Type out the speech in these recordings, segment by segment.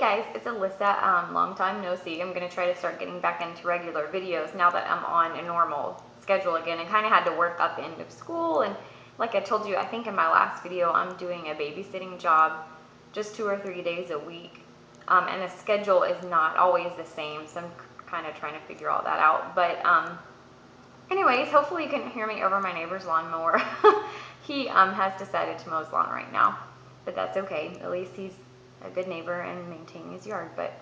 guys, it's Alissa. Long time no see. I'm going to try to start getting back into regular videos now that I'm on a normal schedule again. I kind of had to work at the end of school, and like I told you, I think in my last video, I'm doing a babysitting job just 2 or 3 days a week, and the schedule is not always the same, so I'm kind of trying to figure all that out. But anyways, hopefully you can hear me over my neighbor's lawnmower. He has decided to mow his lawn right now, but that's okay. At least he's a good neighbor and maintaining his yard. But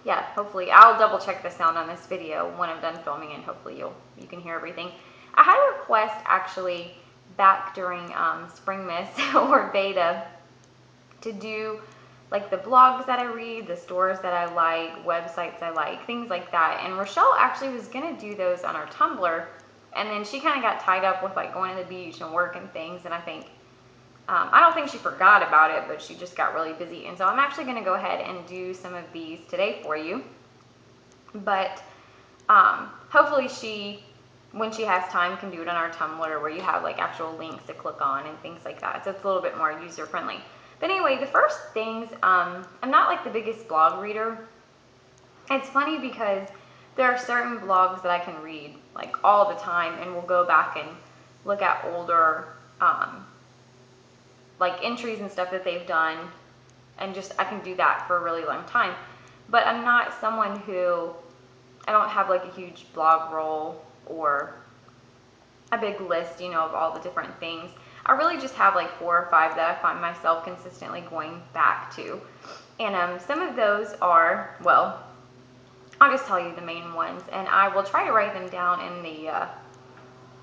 yeah, hopefully I'll double check the sound on this video when I'm done filming, and hopefully you can hear everything. I had a request actually back during Spring Miss or beta to do like the blogs that I read, the stores that I like, websites I like, things like that. And Rochelle actually was gonna do those on our Tumblr, and then she kind of got tied up with like going to the beach and work and things, and I don't think she forgot about it, but she just got really busy. And so I'm actually going to go ahead and do some of these today for you. But hopefully she, when she has time, can do it on our Tumblr where you have like actual links to click on and things like that. So it's a little bit more user friendly. But anyway, the first things, I'm not like the biggest blog reader. It's funny because there are certain blogs that I can read like all the time, and we'll go back and look at older like entries and stuff that they've done, and just I can do that for a really long time. But I'm not someone who, I don't have like a huge blog roll or a big list, you know, of all the different things. I really just have like 4 or 5 that I find myself consistently going back to. And some of those are, well, I'll just tell you the main ones, and I will try to write them down in the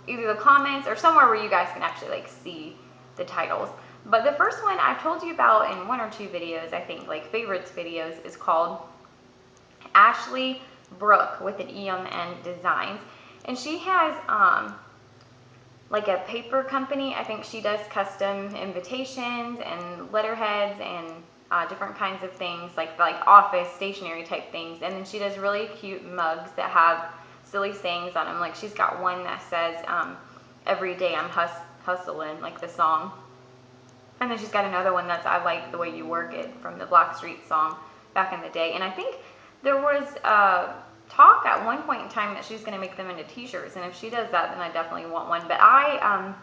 either the comments or somewhere where you guys can actually like see the titles. But the first one I've told you about in 1 or 2 videos, I think, like favorites videos, is called Ashley Brooke with an E on the end Designs. And she has like a paper company. I think she does custom invitations and letterheads and different kinds of things, like office stationery type things. And then she does really cute mugs that have silly sayings on them. Like she's got one that says, every day I'm hustling, like the song. And then she's got another one that's I Like the Way You Work It from the Blackstreet song back in the day. And I think there was talk at one point in time that she's going to make them into t-shirts. And if she does that, then I definitely want one. But I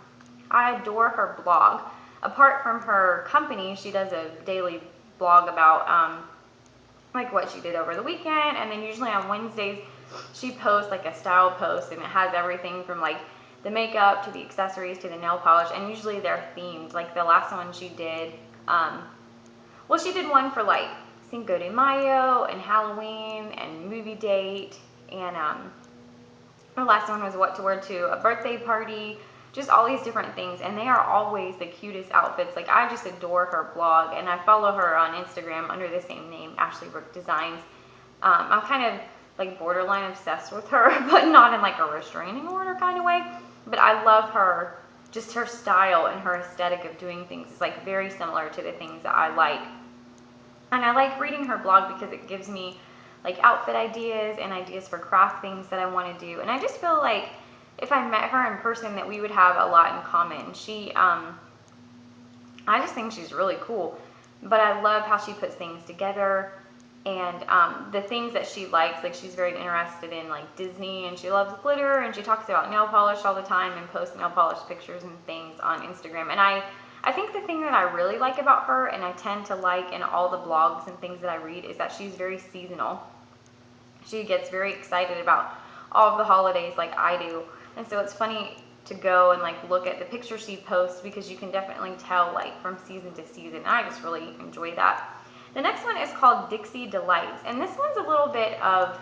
adore her blog. Apart from her company, she does a daily blog about like what she did over the weekend. And then usually on Wednesdays, she posts like a style post, and it has everything from like the makeup to the accessories to the nail polish, and usually they're themed. Like the last one she did, well, she did one for like Cinco de Mayo and Halloween and movie date, and her last one was what to wear to a birthday party, just all these different things, and they are always the cutest outfits. Like I just adore her blog, and I follow her on Instagram under the same name, Ashley Brooke Designs. I'm kind of like borderline obsessed with her, but not in like a restraining order kind of way. But I love her, just her style and her aesthetic of doing things is like very similar to the things that I like. And I like reading her blog because it gives me like outfit ideas and ideas for craft things that I want to do. And I just feel like if I met her in person that we would have a lot in common. She, I just think she's really cool. But I love how she puts things together. And the things that she likes, like she's very interested in like Disney, and she loves glitter, and she talks about nail polish all the time and posts nail polish pictures and things on Instagram. And I think the thing that I really like about her, and I tend to like in all the blogs and things that I read, is that she's very seasonal. She gets very excited about all of the holidays like I do. And so it's funny to go and like look at the pictures she posts, because you can definitely tell like from season to season. I just really enjoy that. The next one is called Dixie Delights, and this one's a little of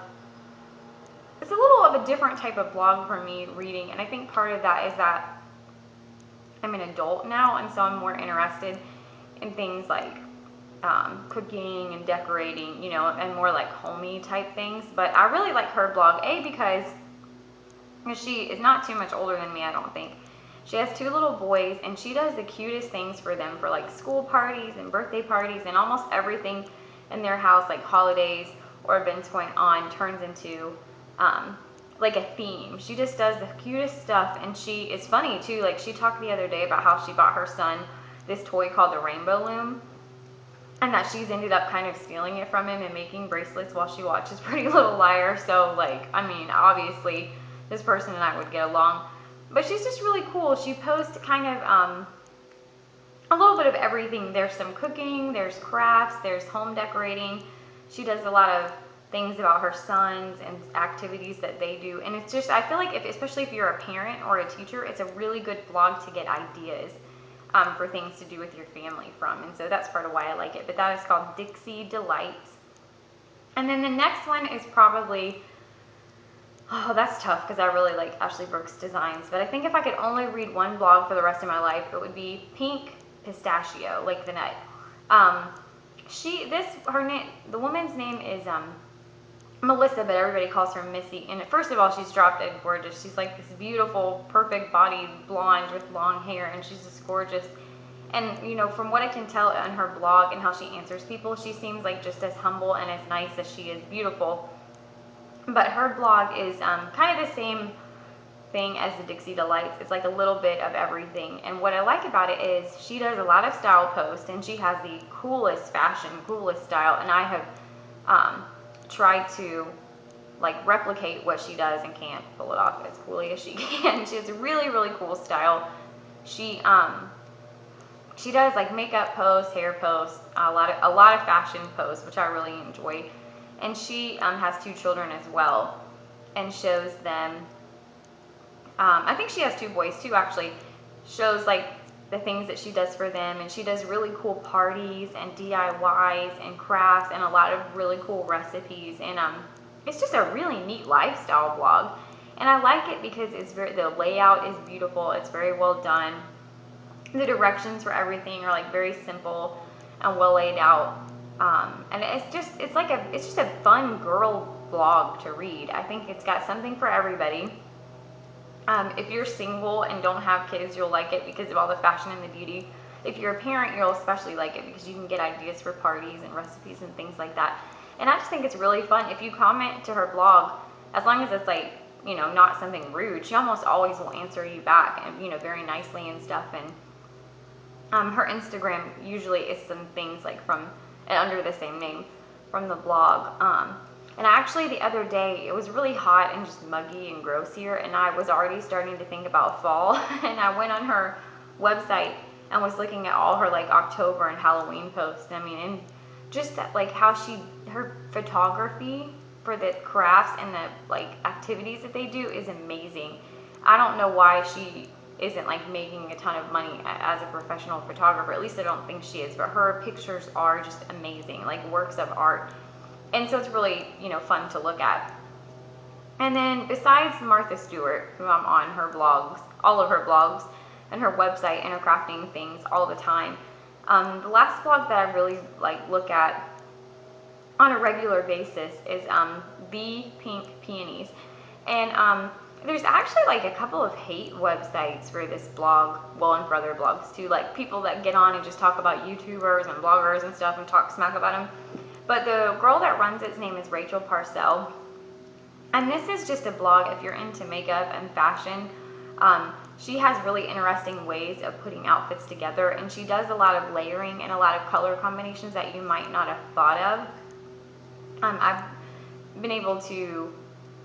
a different type of blog for me reading, and I think part of that is that I'm an adult now, and so I'm more interested in things like cooking and decorating, you know, and more like homey type things. But I really like her blog, because she is not too much older than me, I don't think. She has 2 little boys, and she does the cutest things for them for like school parties and birthday parties, and almost everything in their house, like holidays or events going on, turns into like a theme. She just does the cutest stuff, and it's funny too. Like she talked the other day about how she bought her son this toy called the Rainbow Loom, and that she's ended up kind of stealing it from him and making bracelets while she watches Pretty Little Liars. So, like, I mean, obviously this person and I would get along. But she's just really cool. She posts kind of a little bit of everything. There's some cooking, there's crafts, there's home decorating. She does a lot of things about her sons and activities that they do. And it's just, I feel like, especially if you're a parent or a teacher, it's a really good blog to get ideas for things to do with your family from. And so that's part of why I like it. But that is called Dixie Delights. And then the next one is probably, oh, that's tough because I really like Ashley Brooke's designs. But I think if I could only read one blog for the rest of my life, it would be Pink Pistachio, like the nut. The woman's name is Melissa, but everybody calls her Missy. And first of all, she's drop dead gorgeous. She's like this beautiful, perfect bodied blonde with long hair, and she's just gorgeous. And, you know, from what I can tell on her blog and how she answers people, she seems like just as humble and as nice as she is beautiful. But her blog is kind of the same thing as the Dixie Delights. It's like a little bit of everything. And what I like about it is she does a lot of style posts, and she has the coolest fashion, coolest style. And I have tried to like replicate what she does and can't pull it off as coolly as she can. She has a really, really cool style. She does like makeup posts, hair posts, a lot of fashion posts, which I really enjoy. And she has 2 children as well, and shows them. I think she has 2 boys too, actually. Shows like the things that she does for them, and she does really cool parties and DIYs and crafts and a lot of really cool recipes. And it's just a really neat lifestyle blog, and I like it because the layout is beautiful. It's very well done. The directions for everything are like very simple and well laid out. And it's just a fun girl blog to read. I think it's got something for everybody. If you're single and don't have kids, you'll like it because of all the fashion and the beauty. If you're a parent, you'll especially like it because you can get ideas for parties and recipes and things like that. And I just think it's really fun. If you comment to her blog, as long as it's like, you know, not something rude, she almost always will answer you back, and, you know, very nicely and stuff. And her Instagram usually is some things like from under the same name from the blog. And actually the other day, it was really hot and just muggy and gross here, and I was already starting to think about fall. And I went on her website and was looking at all her like October and Halloween posts. I mean, and just that, like how her photography for the crafts and the like activities that they do is amazing. I don't know why she isn't like making a ton of money as a professional photographer. At least I don't think she is, but her pictures are just amazing, like works of art. And so it's really, you know, fun to look at. And then besides Martha Stewart, who I'm on her blogs, all of her blogs and her website and her crafting things all the time, the last blog that I really like look at on a regular basis is the Pink Peonies. And there's actually like a couple of hate websites for this blog, well, and for other blogs too, like people that get on and just talk about YouTubers and bloggers and stuff and talk smack about them. But the girl that runs its name is Rachel Parcell. And this is just a blog if you're into makeup and fashion. She has really interesting ways of putting outfits together, and she does a lot of layering and a lot of color combinations that you might not have thought of. I've been able to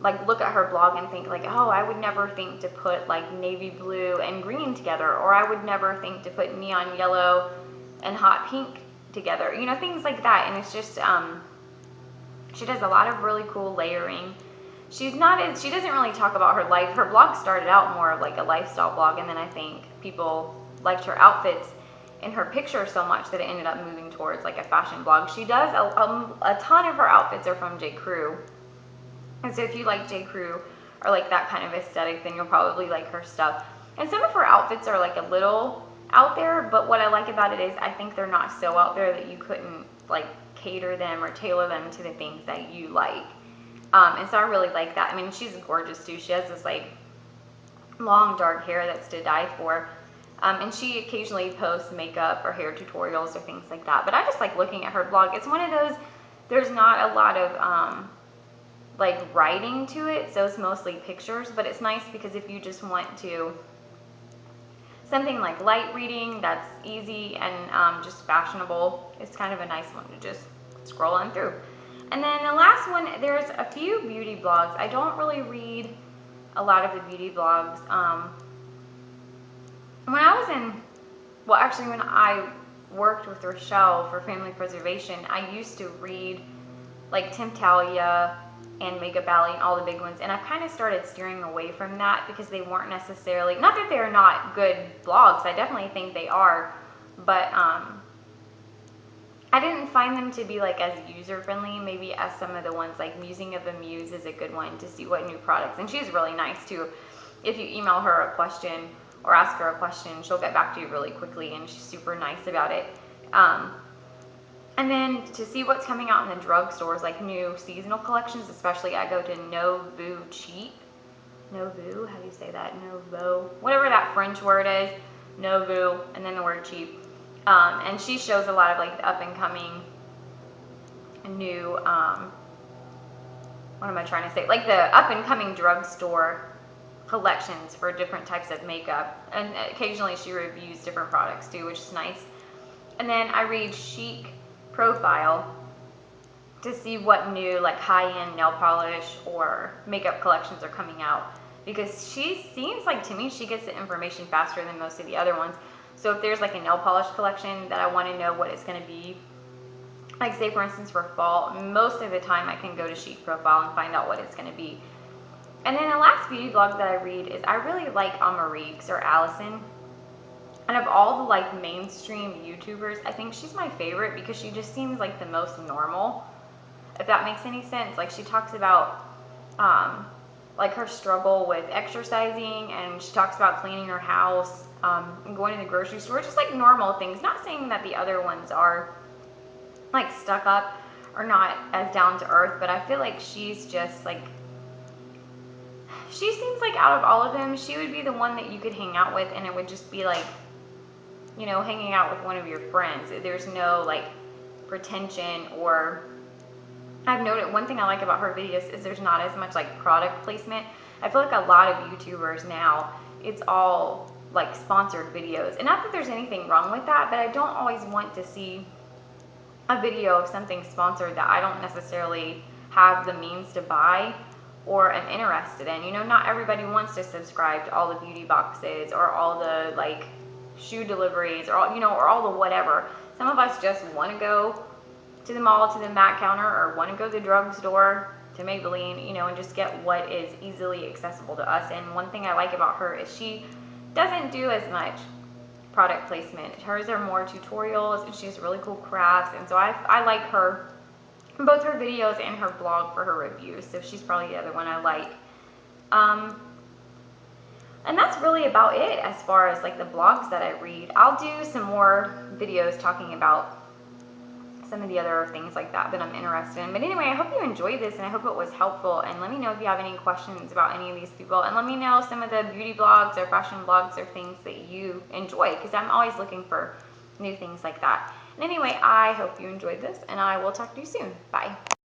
like look at her blog and think like, oh, I would never think to put like navy blue and green together, or I would never think to put neon yellow and hot pink together, you know, things like that. And it's just she does a lot of really cool layering. She doesn't really talk about her life. Her blog started out more like a lifestyle blog, and then I think people liked her outfits and her pictures so much that it ended up moving towards like a fashion blog. She does a ton of her outfits are from J. Crew, and so if you like J. Crew or like that kind of aesthetic, then you'll probably like her stuff. And some of her outfits are like a little out there, but what I like about it is I think they're not so out there that you couldn't like cater them or tailor them to the things that you like. And so I really like that. I mean, she's gorgeous too. She has this like long dark hair that's to die for. And she occasionally posts makeup or hair tutorials or things like that. But I just like looking at her blog. It's one of those, there's not a lot of like writing to it, so it's mostly pictures. But it's nice because if you just want to, something like light reading that's easy and just fashionable. It's kind of a nice one to just scroll on through. And then the last one, there's a few beauty blogs. I don't really read a lot of the beauty blogs. When I was in, well, actually, when I worked with Rochelle for family preservation, I used to read like Tim Talia and Makeup Alley and all the big ones, and I've kind of started steering away from that because they weren't necessarily, not that they're not good blogs, I definitely think they are, but I didn't find them to be like as user friendly maybe as some of the ones. Like Musing of the Muse is a good one to see what new products, and she's really nice too. If you email her a question or ask her a question, she'll get back to you really quickly, and she's super nice about it. And then to see what's coming out in the drugstores, like new seasonal collections, especially I go to Noveau Cheap. Noveau, how do you say that? Noveau, whatever that French word is, Noveau, and then the word cheap. And she shows a lot of like the up and coming new, what am I trying to say? Like the up and coming drugstore collections for different types of makeup. And occasionally she reviews different products too, which is nice. And then I read Chic Profile to see what new like high-end nail polish or makeup collections are coming out, because she seems like, to me, she gets the information faster than most of the other ones. So if there's like a nail polish collection that I want to know what it's going to be, like say for instance for fall, most of the time I can go to Chic Profile and find out what it's going to be. And then the last beauty blog that I read is, I really like Amarixe or Alissa. And of all the like mainstream YouTubers, I think she's my favorite because she just seems like the most normal, if that makes any sense. Like she talks about like her struggle with exercising, and she talks about cleaning her house and going to the grocery store, just like normal things. Not saying that the other ones are like stuck up or not as down to earth, but I feel like she's just like, she seems like out of all of them, she would be the one that you could hang out with, and it would just be like, you know, hanging out with one of your friends. There's no like pretension, or I've noted one thing I like about her videos is there's not as much like product placement. I feel like a lot of YouTubers now, it's all like sponsored videos, and not that there's anything wrong with that, but I don't always want to see a video of something sponsored that I don't necessarily have the means to buy or am interested in. You know, not everybody wants to subscribe to all the beauty boxes or all the like shoe deliveries or all, you know, or all the whatever. Some of us just want to go to the mall, to the Mac counter, or want to go to the drugstore, to Maybelline, you know, and just get what is easily accessible to us. And one thing I like about her is she doesn't do as much product placement. Hers are more tutorials, and she has really cool crafts, and so I like her, both her videos and her blog for her reviews. So she's probably the other one I like. And that's really about it as far as like the blogs that I read. I'll do some more videos talking about some of the other things like that I'm interested in. But anyway, I hope you enjoyed this, and I hope it was helpful. And let me know if you have any questions about any of these people, and let me know some of the beauty blogs or fashion blogs or things that you enjoy, because I'm always looking for new things like that. And anyway, I hope you enjoyed this, and I will talk to you soon. Bye.